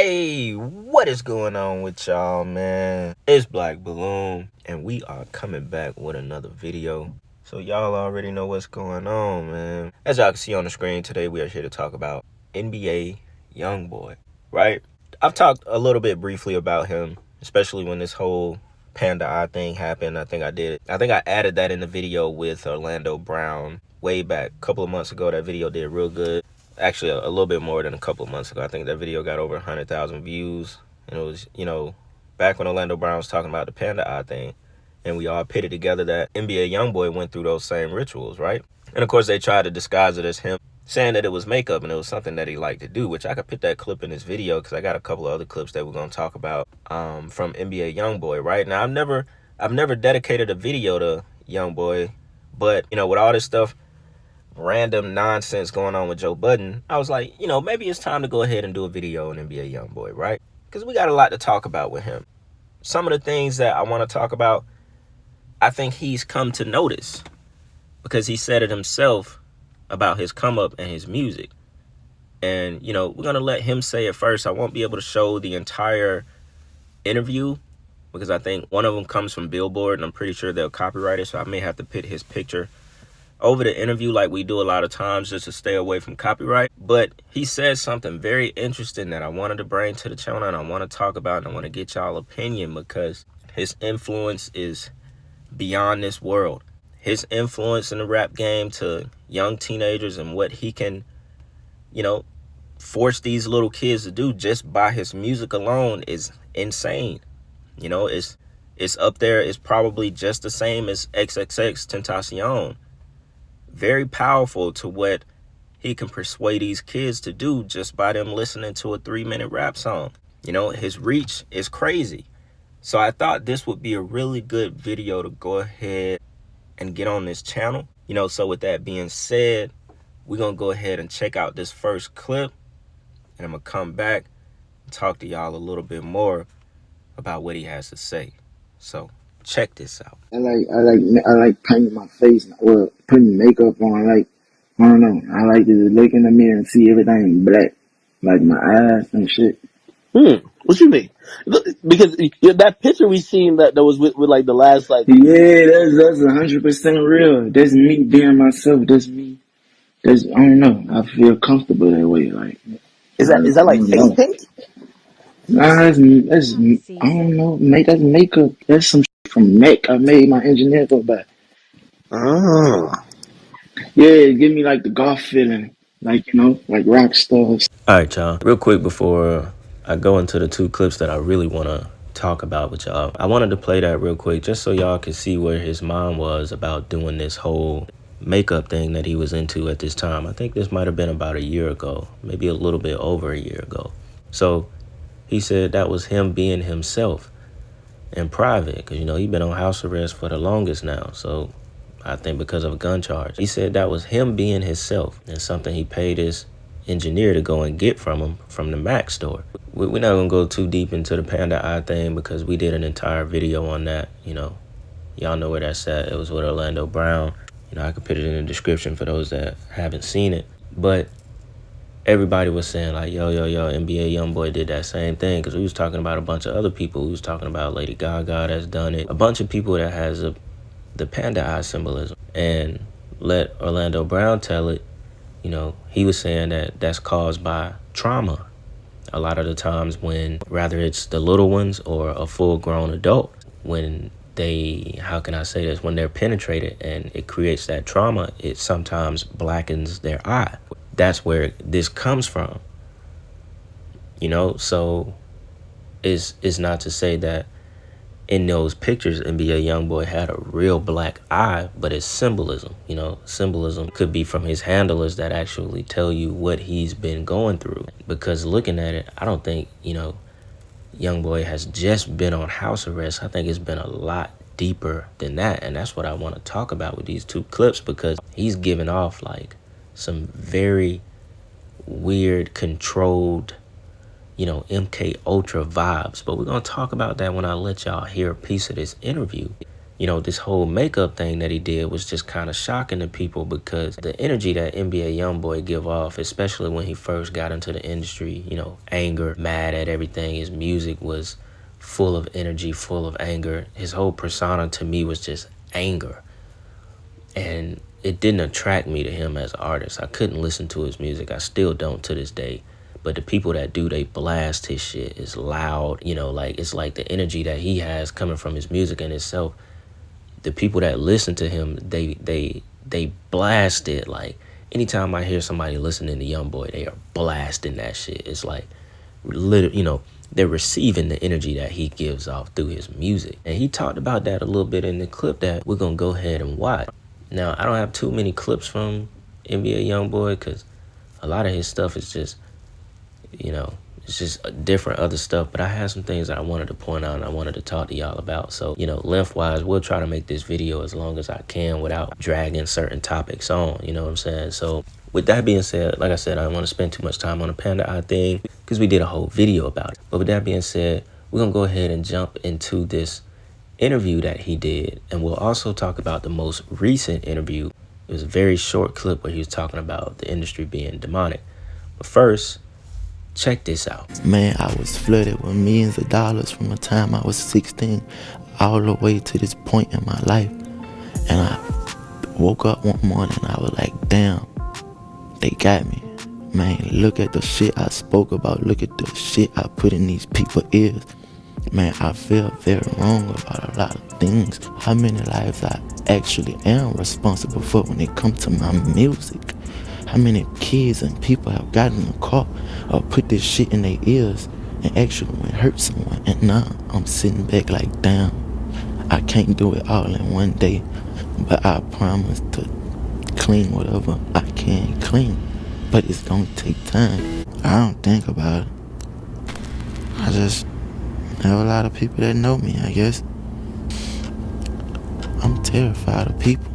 Hey, what is going on with y'all, man? It's Black Balloon, and we are coming back with another video. So y'all already know what's going on, man. As y'all can see on the screen today, we are here to talk about NBA YoungBoy, right? I've talked a little bit briefly about him, especially when this whole panda eye thing happened. I think I added that in the video with Orlando Brown way back a couple of months ago. That video did real good. Actually, a little bit more than a couple of months ago. I think that video got over 100,000 views. And it was, back when Orlando Brown was talking about the panda eye thing. And we all pitted together that NBA YoungBoy went through those same rituals, right? And of course, they tried to disguise it as him, saying that it was makeup and it was something that he liked to do, which I could put that clip in this video because I got a couple of other clips that we're going to talk about from NBA YoungBoy, right? Now, I've never dedicated a video to YoungBoy, but, with all this stuff, random nonsense going on with Joe Budden, I was like, maybe it's time to go ahead and do a video on NBA YoungBoy, right? Because we got a lot to talk about with him. Some of the things that I want to talk about, I think he's come to notice because he said it himself about his come up and his music. And, we're going to let him say it first. I won't be able to show the entire interview because I think one of them comes from Billboard and I'm pretty sure they'll copyright it. So I may have to put his picture over the interview like we do a lot of times just to stay away from copyright. But he says something very interesting that I wanted to bring to the channel and I want to talk about and I want to get y'all opinion because his influence is beyond this world. His influence in the rap game to young teenagers and what he can, force these little kids to do just by his music alone is insane. It's up there. It's probably just the same as XXX Tentacion. Very powerful to what he can persuade these kids to do just by them listening to a 3-minute rap song. His reach is crazy. So I thought this would be a really good video to go ahead and get on this channel. So with that being said, we're going to go ahead and check out this first clip. And I'm going to come back and talk to y'all a little bit more about what he has to say. So check this out. I like painting my face, or putting makeup on. I don't know. I like to look in the mirror and see everything black, like my eyes and shit. What you mean? Because that picture we seen that was with like the last like. Yeah, that's 100% real. That's me being myself. That's me. I don't know. I feel comfortable that way. Like Is I that like don't face know. paint? Nah, that's I don't know. That's makeup. That's some shit from Mac. I made my engineer go back. Oh. Yeah, give me like the golf feeling, like like rock stars. All right, y'all. Real quick before I go into the two clips that I really want to talk about with y'all, I wanted to play that real quick just so y'all can see where his mind was about doing this whole makeup thing that he was into at this time. I think this might have been about a year ago, maybe a little bit over a year ago. So he said that was him being himself in private because, he's been on house arrest for the longest now. So I think because of a gun charge. He said that was him being himself and something he paid his engineer to go and get from him from the Mac store. We're not going to go too deep into the panda eye thing because we did an entire video on that. Y'all know where that's at. It was with Orlando Brown. I could put it in the description for those that haven't seen it. But everybody was saying like, yo, NBA YoungBoy did that same thing because we was talking about a bunch of other people. We was talking about Lady Gaga that's done it. A bunch of people that has the panda eye symbolism. And let Orlando Brown tell it, he was saying that that's caused by trauma. A lot of the times when, rather it's the little ones or a full-grown adult, when they, how can I say this, when they're penetrated and it creates that trauma, it sometimes blackens their eye. That's where this comes from. So it's not to say that in those pictures, NBA YoungBoy had a real black eye, but it's symbolism. Symbolism could be from his handlers that actually tell you what he's been going through. Because looking at it, I don't think, YoungBoy has just been on house arrest. I think it's been a lot deeper than that. And that's what I want to talk about with these two clips because he's giving off like some very weird, controlled, MK Ultra vibes. But we're going to talk about that when I let y'all hear a piece of this interview. this whole makeup thing that he did was just kind of shocking to people, because the energy that NBA YoungBoy give off, especially when he first got into the industry, anger, mad at everything. His music was full of energy, full of anger. His whole persona to me was just anger. And it didn't attract me to him as an artist. I couldn't listen to his music. I still don't to this day. But the people that do, they blast his shit. It's loud, it's like the energy that he has coming from his music in itself. The people that listen to him, they blast it. Like, anytime I hear somebody listening to YoungBoy, they are blasting that shit. It's like, they're receiving the energy that he gives off through his music. And he talked about that a little bit in the clip that we're going to go ahead and watch. Now, I don't have too many clips from NBA YoungBoy, because a lot of his stuff is just, it's just different other stuff. But I had some things that I wanted to point out and I wanted to talk to y'all about. So, lengthwise, we'll try to make this video as long as I can without dragging certain topics on, you know what I'm saying? So, with that being said, like I said, I don't want to spend too much time on the Panda Eye thing, because we did a whole video about it. But with that being said, we're going to go ahead and jump into this interview that he did. And we'll also talk about the most recent interview. It was a very short clip where he was talking about the industry being demonic. But first, check this out. Man, I was flooded with millions of dollars from the time I was 16 all the way to this point in my life. And I woke up one morning and I was like, damn, they got me. Man, look at the shit I spoke about. Look at the shit I put in these people's ears. Man, I feel very wrong about a lot of things. How many lives I actually am responsible for when it comes to my music. How many kids and people have gotten in the car or put this shit in their ears and actually went hurt someone. And now I'm sitting back like, damn, I can't do it all in one day. But I promise to clean whatever I can clean. But it's gonna take time. I don't think about it. I just have a lot of people that know me, I guess. I'm terrified of people.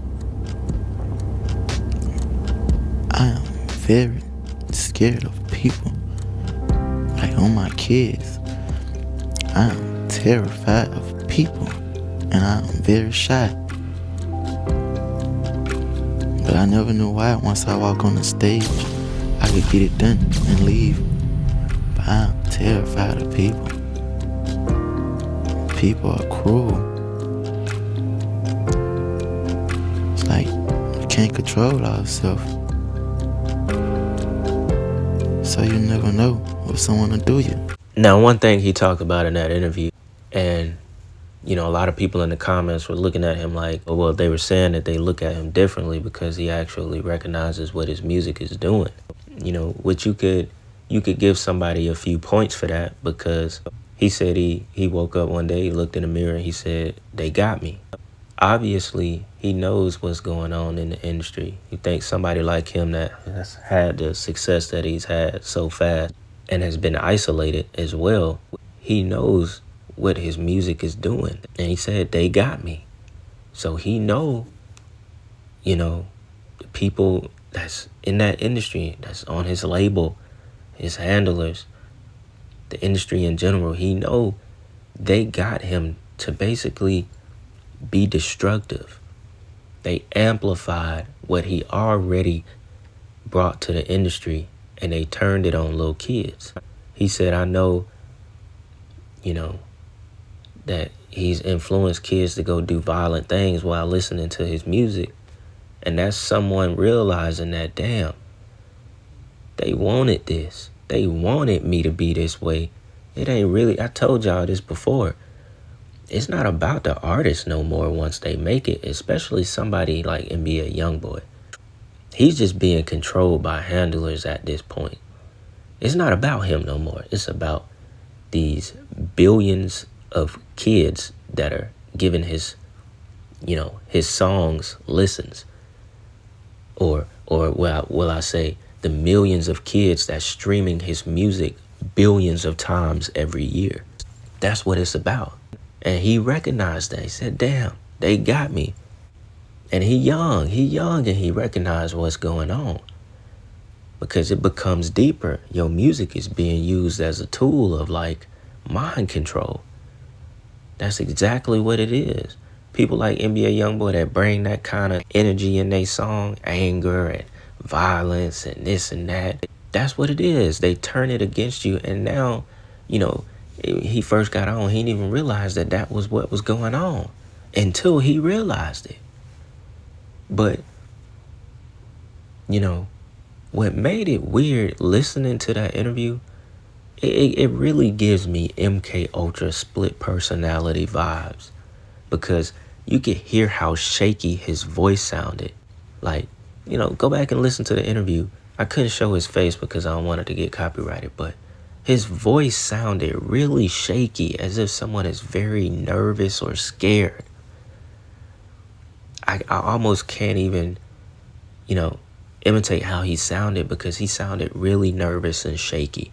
I am very scared of people. Like on my kids. I am terrified of people. And I am very shy. But I never knew why once I walk on the stage, I could get it done and leave. But I am terrified of people. People are cruel. It's like you can't control ourselves. So you never know what someone will do you. Now, one thing he talked about in that interview, and a lot of people in the comments were looking at him like, oh, well, they were saying that they look at him differently because he actually recognizes what his music is doing. Which you could give somebody a few points for that, because he said he woke up one day, he looked in the mirror, and he said, they got me. Obviously, he knows what's going on in the industry. He thinks somebody like him that has had the success that he's had so fast and has been isolated as well, he knows what his music is doing. And he said, they got me. So he know, the people that's in that industry, that's on his label, his handlers, the industry in general, he know they got him to basically be destructive. They amplified what he already brought to the industry, and they turned it on little kids. He said, I know, that he's influenced kids to go do violent things while listening to his music. And that's someone realizing that, damn, they wanted this. They wanted me to be this way. It ain't really, I told y'all this before. It's not about the artist no more once they make it, especially somebody like NBA YoungBoy. He's just being controlled by handlers at this point. It's not about him no more. It's about these billions of kids that are giving his songs listens. Or will I say the millions of kids that's streaming his music billions of times every year. That's what it's about. And he recognized that. He said, damn, they got me. And he young and he recognized what's going on. Because it becomes deeper. Your music is being used as a tool of like mind control. That's exactly what it is. people like NBA YoungBoy that bring that kind of energy in their song, anger and violence and this and that. That's what it is. They turn it against you. And now, you know, he first got on, he didn't even realize that that was what was going on until he realized it. But, you know, what made it weird listening to that interview, it really gives me MK Ultra split personality vibes, because you could hear how shaky his voice sounded. Like, you know, go back and listen to the interview. I couldn't show his face because I don't want it to get copyrighted, but his voice sounded really shaky, as if someone is very nervous or scared. I almost can't even, you know, imitate how he sounded, because he sounded really nervous and shaky.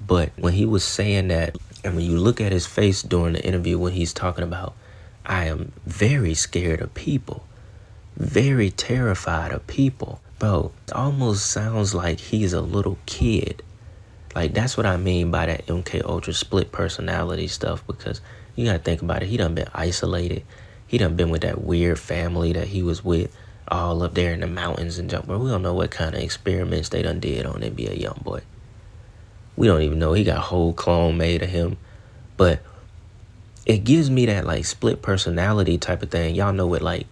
But when he was saying that, and when you look at his face during the interview when he's talking about, I am very scared of people, very terrified of people. Bro, it almost sounds like he's a little kid. Like, that's what I mean by that MK Ultra split personality stuff, because you gotta think about it. He done been isolated. He done been with that weird family that he was with, all up there in the mountains and jump. Bro, we don't know what kind of experiments they done did on NBA YoungBoy. We don't even know. He got a whole clone made of him. But it gives me that, like, split personality type of thing. Y'all know what, like,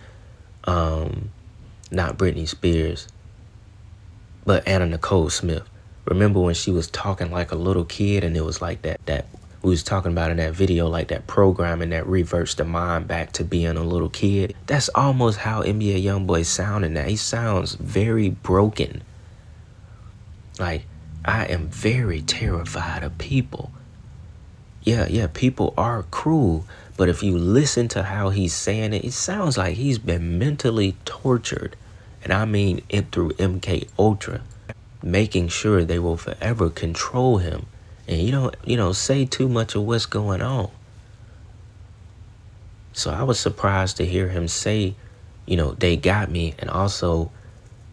not Britney Spears, but Anna Nicole Smith. Remember when she was talking like a little kid, and it was like that we was talking about in that video, like that programming that reverts the mind back to being a little kid. That's almost how NBA YoungBoy sounding now. He sounds very broken. Like, I am very terrified of people. Yeah, people are cruel. But if you listen to how he's saying it, it sounds like he's been mentally tortured. And I mean it through MK Ultra, making sure they will forever control him. And you don't say too much of what's going on. So I was surprised to hear him say, they got me. And also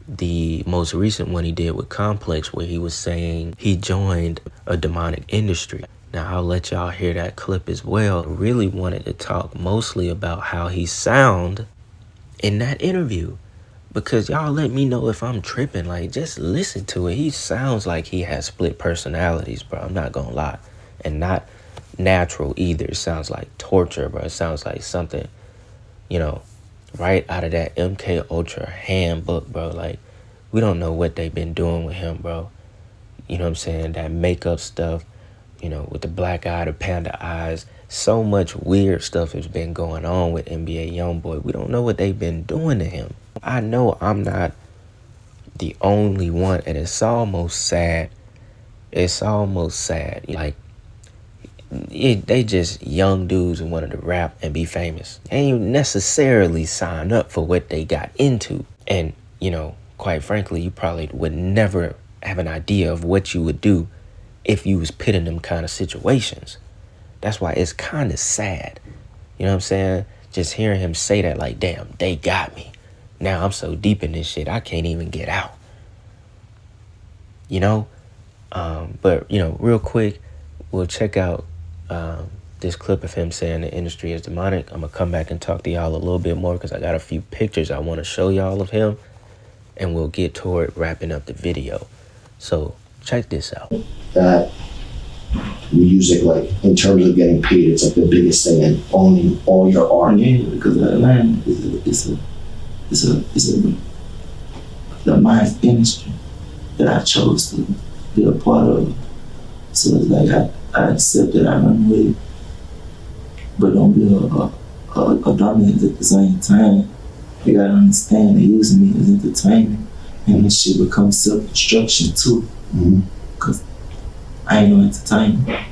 the most recent one he did with Complex, where he was saying he joined a demonic industry. Now, I'll let y'all hear that clip as well. I really wanted to talk mostly about how he sound in that interview, because y'all let me know if I'm tripping. Like, just listen to it. He sounds like he has split personalities, bro. I'm not gonna lie. And not natural either. It sounds like torture, bro. It sounds like something, right out of that MK Ultra handbook, bro. Like, we don't know what they've been doing with him, bro. You know what I'm saying? That makeup stuff, with the black eye, the panda eyes. So much weird stuff has been going on with NBA YoungBoy. We don't know what they've been doing to him. I know I'm not the only one, and it's almost sad. It's almost sad. Like, they just young dudes who wanted to rap and be famous. They ain't necessarily signed up for what they got into. And, quite frankly, you probably would never have an idea of what you would do if you was put in them kind of situations. That's why it's kind of sad. You know what I'm saying? Just hearing him say that, like, damn, they got me. Now I'm so deep in this shit, I can't even get out. But, real quick, we'll check out this clip of him saying the industry is demonic. I'm going to come back and talk to y'all a little bit more, because I got a few pictures I want to show y'all of him, and we'll get toward wrapping up the video. So check this out. That music, like, in terms of getting paid, it's like the biggest thing, and owning all your art. Yeah, because Atlanta is a the mind industry that I chose to be a part of. So it's like I accept that I run with it, but don't be a dominant at the same time. You gotta understand they're using me as entertainment, and this shit becomes self-destruction too. Cause I ain't no entertainer.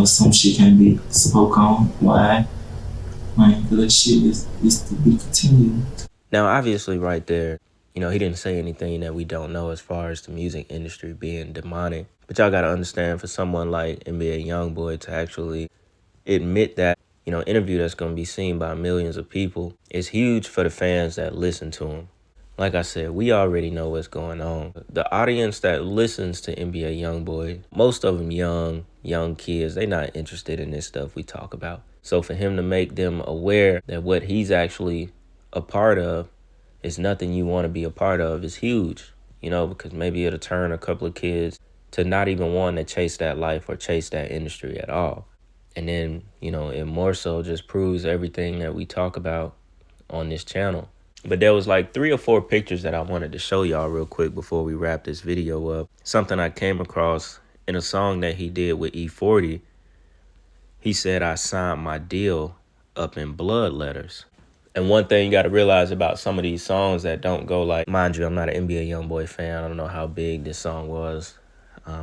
Some shit can't be spoke on. Why? That shit is to be continued. Now, obviously, right there, he didn't say anything that we don't know as far as the music industry being demonic. But y'all got to understand, for someone like NBA YoungBoy to actually admit that, interview that's going to be seen by millions of people, is huge for the fans that listen to him. Like I said, we already know what's going on. The audience that listens to NBA YoungBoy, most of them young kids, they not interested in this stuff we talk about. So for him to make them aware that what he's actually a part of is nothing you want to be a part of is huge, you know, because maybe it'll turn a couple of kids to not even want to chase that life or chase that industry at all. And then, you know, it more so just proves everything that we talk about on this channel. But there was like 3 or 4 pictures that I wanted to show y'all real quick before we wrap this video up. Something I came across in a song that he did with E40. He said, I signed my deal up in blood letters. And one thing you got to realize about some of these songs that don't go like, mind you, I'm not an NBA YoungBoy fan. I don't know how big this song was.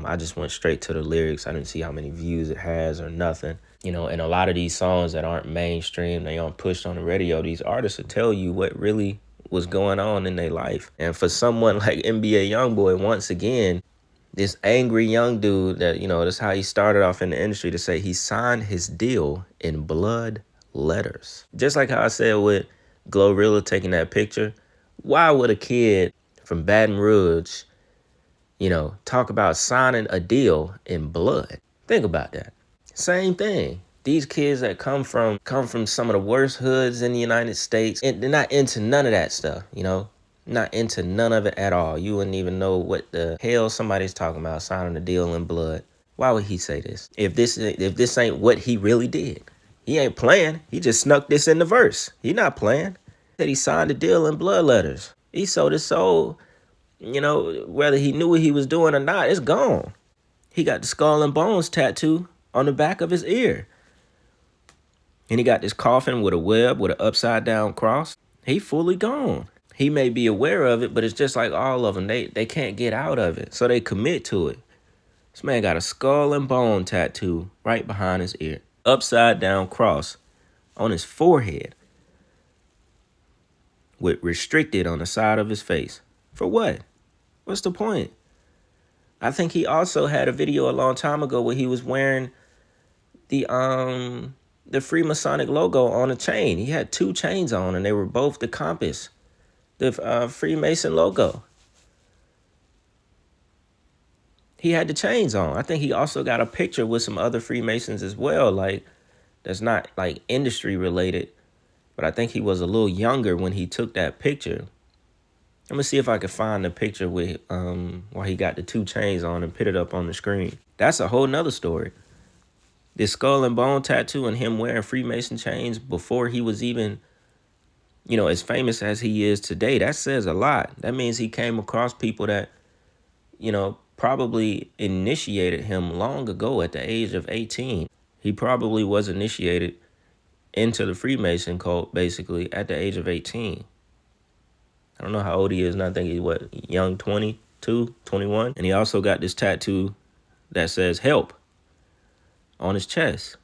I just went straight to the lyrics. I didn't see how many views it has or nothing. You know, and a lot of these songs that aren't mainstream, they aren't pushed on the radio, these artists will tell you what really was going on in their life. And for someone like NBA YoungBoy, once again, this angry young dude that, you know, that's how he started off in the industry, to say he signed his deal in blood letters. Just like how I said with Glorilla taking that picture, why would a kid from Baton Rouge, you know, talk about signing a deal in blood? Think about that. Same thing. These kids that come from some of the worst hoods in the United States, and they're not into none of that stuff, you know? Not into none of it at all. You wouldn't even know what the hell somebody's talking about, signing a deal in blood. Why would he say this? If this ain't what he really did. He ain't playing. He just snuck this in the verse. He not playing. That he signed a deal in blood letters. He sold his soul, you know, whether he knew what he was doing or not, it's gone. He got the skull and bones tattoo on the back of his ear. And he got this coffin with a web with an upside down cross. He fully gone. He may be aware of it, but it's just like all of them. They can't get out of it, so they commit to it. This man got a skull and bone tattoo right behind his ear. Upside down cross on his forehead with restricted on the side of his face. For what? What's the point? I think he also had a video a long time ago where he was wearing the Freemasonic logo on a chain. He had 2 chains on, and they were both the compass, the Freemason logo. He had the chains on. I think he also got a picture with some other Freemasons as well, like that's not like industry related, but I think he was a little younger when he took that picture. I'm gonna see if I can find the picture with while he got the 2 chains on and put it up on the screen. That's a whole nother story. This skull and bone tattoo and him wearing Freemason chains before he was even, you know, as famous as he is today, that says a lot. That means he came across people that, you know, probably initiated him long ago at the age of 18. He probably was initiated into the Freemason cult basically at the age of 18. I don't know how old he is, and I think he's what, young 22, 21. And he also got this tattoo that says help on his chest.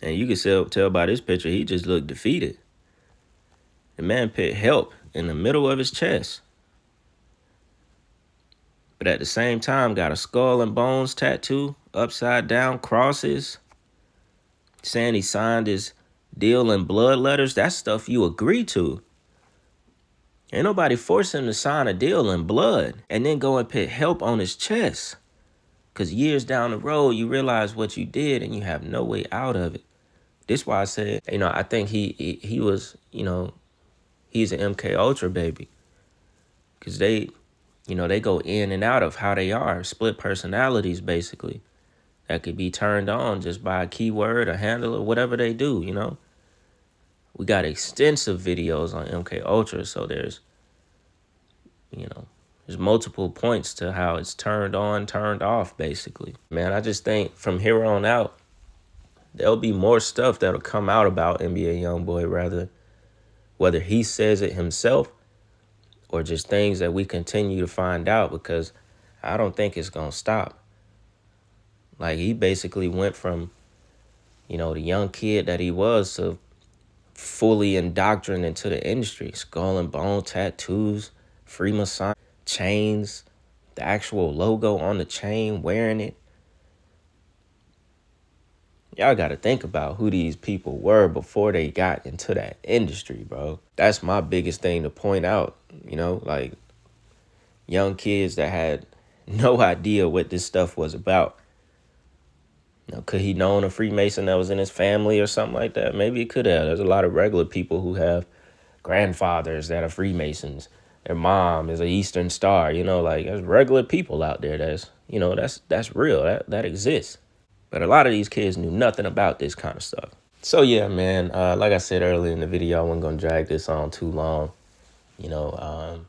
And you can tell by this picture, he just looked defeated. The man put help in the middle of his chest. But at the same time, got a skull and bones tattoo, upside down crosses, saying he signed his deal in blood letters. That's stuff you agree to. Ain't nobody forcing him to sign a deal in blood and then go and put help on his chest. Because years down the road, you realize what you did and you have no way out of it. This why I said, you know, I think he was, you know, he's an MK Ultra baby. Because they, you know, they go in and out of how they are. Split personalities, basically. That could be turned on just by a keyword, a handle, or whatever they do, you know. We got extensive videos on MK Ultra, so there's, you know, there's multiple points to how it's turned on, turned off, basically. Man, I just think from here on out, there'll be more stuff that'll come out about NBA YoungBoy, whether he says it himself or just things that we continue to find out, because I don't think it's going to stop. Like, he basically went from, you know, the young kid that he was to fully indoctrinated into the industry. Skull and bone tattoos, Freemason chains, the actual logo on the chain, wearing it. Y'all got to think about who these people were before they got into that industry, bro. That's my biggest thing to point out, you know, like young kids that had no idea what this stuff was about. You know, could he known a Freemason that was in his family or something like that? Maybe he could have. There's a lot of regular people who have grandfathers that are Freemasons. Their mom is an Eastern Star. You know, like there's regular people out there that's, you know, that's real. That exists. But a lot of these kids knew nothing about this kind of stuff. So yeah, man, like I said earlier in the video, I wasn't gonna drag this on too long. You know,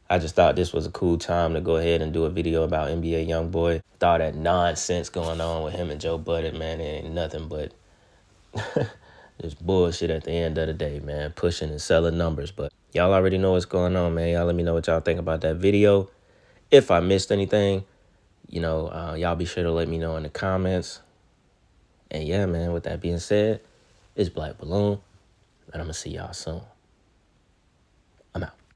I just thought this was a cool time to go ahead and do a video about NBA YoungBoy. All that nonsense going on with him and Joe Budden, man, it ain't nothing but just bullshit at the end of the day, man. Pushing and selling numbers. But y'all already know what's going on, man. Y'all let me know what y'all think about that video. If I missed anything, you know, y'all be sure to let me know in the comments. And yeah, man, with that being said, it's Black Balloon, and I'm going to see y'all soon.